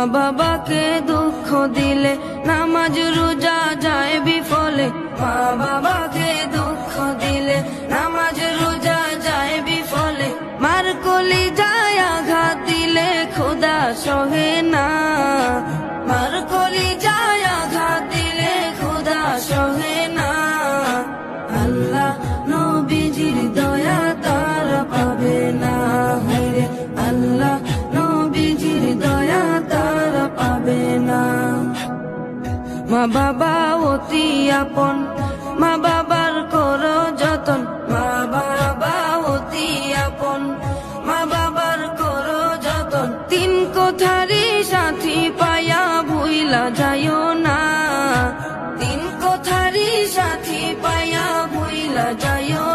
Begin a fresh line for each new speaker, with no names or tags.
বাবাকে দুঃখ দিলে নামাজ রোজা যায় বিফলে। মা বাবাকে দুঃখ দিলে নামাজ রোজা যায় বিফলে। মার কলিজায় আঘাত দিলে খোদা সহে না। মার কলিজায় আঘাত দিলে খোদা সহে না। আল্লাহ নবীজির দয়া তারা পাবে না। রে আল্লাহ নবীজির দয়া তারা পাবে না। মা বাবা অতি আপন, মা বাবার করো যতন। মা বাবা অতি আপন, মা বাবার করো যতন। তিন কোঠারি সাথী পায়া ভুইলা যাইও না। তিন কোঠারি সাথী পায়া ভুইলা যাইও